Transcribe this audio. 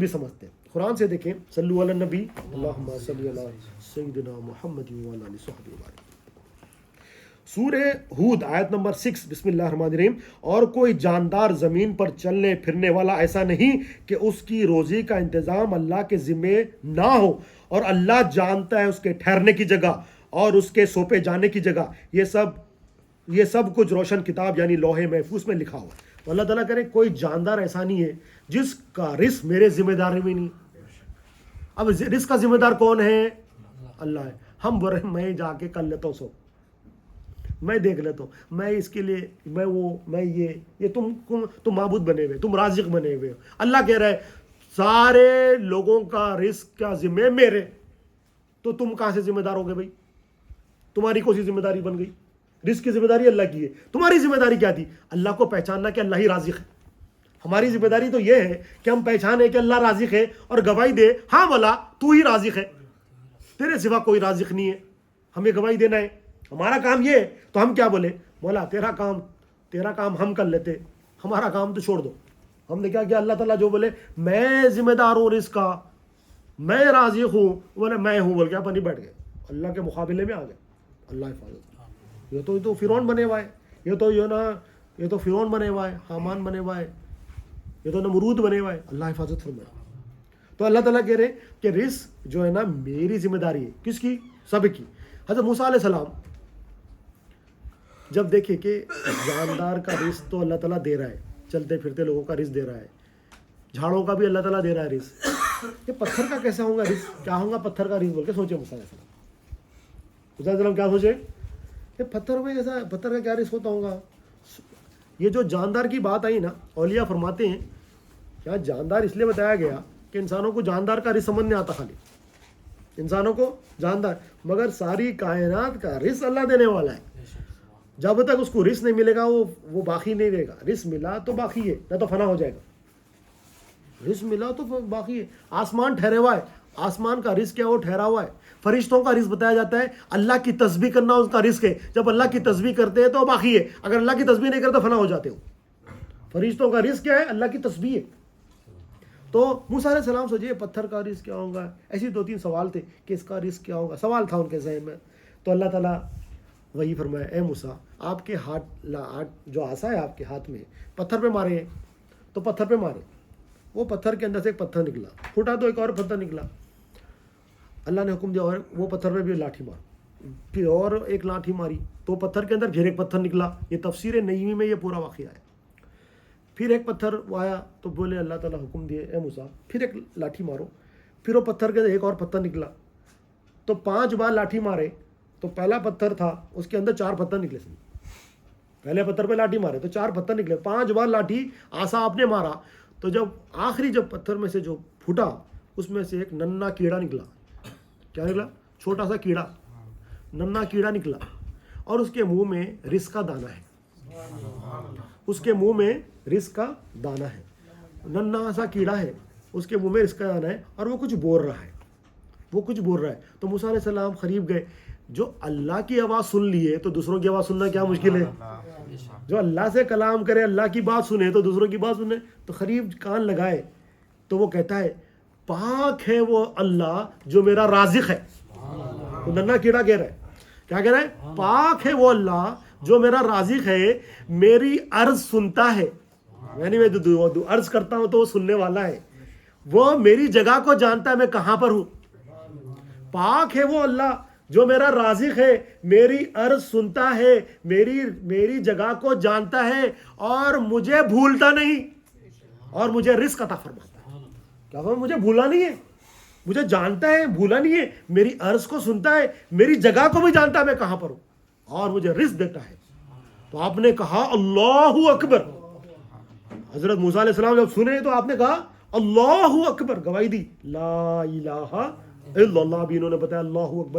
بھی سمجھتے ہیں. قرآن سے دیکھیں، صلو علی النبی، اللہم صلی علی سیدنا محمد وعلی آلہ وصحبہ وسلم. سورہ ہود آیت نمبر 6، بسم اللہ الرحمن الرحیم. اور کوئی جاندار زمین پر چلنے پھرنے والا ایسا نہیں کہ اس کی روزی کا انتظام اللہ کے ذمے نہ ہو، اور اللہ جانتا ہے اس کے ٹھہرنے کی جگہ اور اس کے سونپے جانے کی جگہ. یہ سب کچھ روشن کتاب یعنی لوح محفوظ میں لکھا ہوا ہے. تو اللہ تعالیٰ کرے کوئی جاندار ایسا نہیں ہے جس کا رزق میرے ذمہ داری میں نہیں. اب رزق کا ذمہ دار کون ہے؟ اللہ ہے. ہم برے میں جا کے کر لیتا ہوں، سو میں دیکھ لیتا ہوں، میں اس کے لیے میں یہ تم معبود بنے ہوئے، تم رازق بنے ہوئے ہو. اللہ کہہ رہا ہے سارے لوگوں کا رزق کا ذمہ میرے. تو تم کہاں سے ذمہ دار ہو گئے بھائی؟ تمہاری کون سی ذمہ داری بن گئی؟ رزق کی ذمہ داری اللہ کی ہے. تمہاری ذمہ داری کیا تھی؟ اللہ کو پہچاننا کہ اللہ ہی رازق ہے. ہماری ذمہ داری تو یہ ہے کہ ہم پہچانے کہ اللہ رازق ہے اور گواہی دے ہاں مولا تو ہی رازق ہے، تیرے سوا کوئی رازق نہیں ہے. ہمیں گواہی دینا ہے، ہمارا کام یہ ہے. تو ہم کیا بولے؟ مولا تیرا کام ہم کر لیتے، ہمارا کام تو چھوڑ دو. ہم نے کیا کیا؟ اللہ تعالیٰ جو بولے میں ذمہ دار ہوں رزق کا، میں رازق ہوں، بولے میں ہوں بول کے اپن ہی بیٹھ گئے، اللہ کے مقابلے میں آ گئے. اللہ حفاظت. یہ تو فرعون بنے ہوا ہے، یہ تو فرعون بنے ہوا ہے، حامان بنے ہوا ہے، یہ تو نمرود بنے ہوا ہے. اللہ حفاظت فرمائے. تو اللہ تعالیٰ کہہ رہے کہ رزق جو ہے نا میری ذمہ داری ہے. کس کی؟ سب کی. حضرت موسیٰ علیہ السلام جب دیکھے کہ جاندار کا رزق تو اللہ تعالیٰ دے رہا ہے، چلتے پھرتے لوگوں کا رزق دے رہا ہے، جھاڑوں کا بھی اللہ تعالیٰ دے رہا ہے رزق، یہ پتھر کا کیسا ہوگا رزق؟ کیا ہوگا پتھر کا رزق بول کے سوچے موسیٰ علیہ السلام. موسیٰ علیہ السلام کیا سوچے کہ پتھر کا کیا رزق ہوتا ہوگا؟ یہ جو جاندار کی بات آئی نا، اولیاء فرماتے ہیں کیا جاندار اس لیے بتایا گیا کہ انسانوں کو جاندار کا رزق سمجھ نہیں آتا، خالی انسانوں کو جاندار، مگر ساری کائنات کا رزق اللہ دینے والا ہے. جب تک اس کو رزق نہیں ملے گا وہ باقی نہیں رہے گا. رزق ملا تو باقی ہے، نہ تو فنا ہو جائے گا. رزق ملا تو باقی ہے. آسمان ٹھہرے ہوا ہے، آسمان کا رزق کیا وہ ٹھہرا ہوا ہے. فرشتوں کا رزق بتایا جاتا ہے، اللہ کی تسبیح کرنا اس کا رزق ہے. جب اللہ کی تسبیح کرتے ہیں تو باقی ہے، اگر اللہ کی تسبیح نہیں کرتے فنا ہو جاتے ہو. فرشتوں کا رزق کیا ہے؟ اللہ کی تسبیح ہے. تو موسیٰ علیہ السلام سوچے پتھر کا رزق کیا ہوگا. ایسی 2-3 سوال تھے کہ اس کا رزق کیا ہوگا، سوال تھا ان کے ذہن میں. تو اللہ تعالیٰ وہی فرمایا اے موسیٰ آپ کے ہاتھ جو عصا ہے آپ کے ہاتھ میں، پتھر پہ مارے ہیں. تو پتھر پہ مارے، وہ پتھر کے اندر سے ایک پتھر نکلا، پھوٹا تو ایک اور پتھر نکلا. اللہ نے حکم دیا اور وہ پتھر پہ بھی لاٹھی مار، پھر اور ایک لاٹھی ماری تو پتھر کے اندر پھر ایک پتھر نکلا. یہ تفسیر نعیمی میں یہ پورا واقعہ ہے. پھر ایک پتھر وہ آیا تو بولے اللہ تعالیٰ حکم دیے اے موسیٰ پھر ایک لاٹھی مارو. پھر وہ پتھر کے اندر ایک اور پتھر نکلا تو 5 بار لاٹھی مارے. تو پہلا پتھر تھا اس کے اندر 4 پتھر نکلے. پہلے پتھر پہ لاٹھی مارے تو 4 پتھر نکلے. 5 بار لاٹھی آسا آپ نے مارا تو جب پتھر میں سے جو پھوٹا اس میں سے ایک ننا کیڑا نکلا. کیا نکلا؟ چھوٹا سا کیڑا، ننا کیڑا نکلا اور اس کے منہ میں رزق کا دانہ ہے. اس کے منہ میں رزق کا دانہ ہے، ننا سا کیڑا ہے، اس کے منہ میں رزق کا دانہ ہے اور وہ کچھ بول رہا ہے. تو موسیٰ علیہ السلام قریب گئے. جو اللہ کی آواز سن لیے تو دوسروں کی آواز سننا کیا مشکل ہے. جو اللہ سے کلام کرے، اللہ کی بات سنے تو دوسروں کی بات سنے. تو قریب کان لگائے تو وہ کہتا ہے پاک ہے وہ اللہ جو میرا رازق ہے. تو ننا کیڑا کہہ رہا ہے، کیا کہہ رہا ہے؟ پاک ہے وہ اللہ جو میرا رازق ہے، میری عرض سنتا ہے. یعنی میں عرض کرتا ہوں تو وہ سننے والا ہے، وہ میری جگہ کو جانتا ہے میں کہاں پر ہوں. پاک ہے وہ اللہ جو میرا رازق ہے، میری عرض سنتا ہے، میری جگہ کو جانتا ہے اور مجھے بھولتا نہیں اور مجھے رزق عطا فرماتا ہے. کیا کہ مجھے بھولا نہیں ہے، مجھے جانتا ہے، بھولا نہیں ہے، میری عرض کو سنتا ہے، میری جگہ کو بھی جانتا ہے میں کہاں پر ہوں اور مجھے رزق دیتا ہے. تو آپ نے کہا اللہ اکبر. حضرت موسیٰ علیہ السلام جب سنے تو آپ نے کہا اللہ اکبر، گواہی دی لا الہ الا اللہ. بھی انہوں نے بتایا اللہ اکبر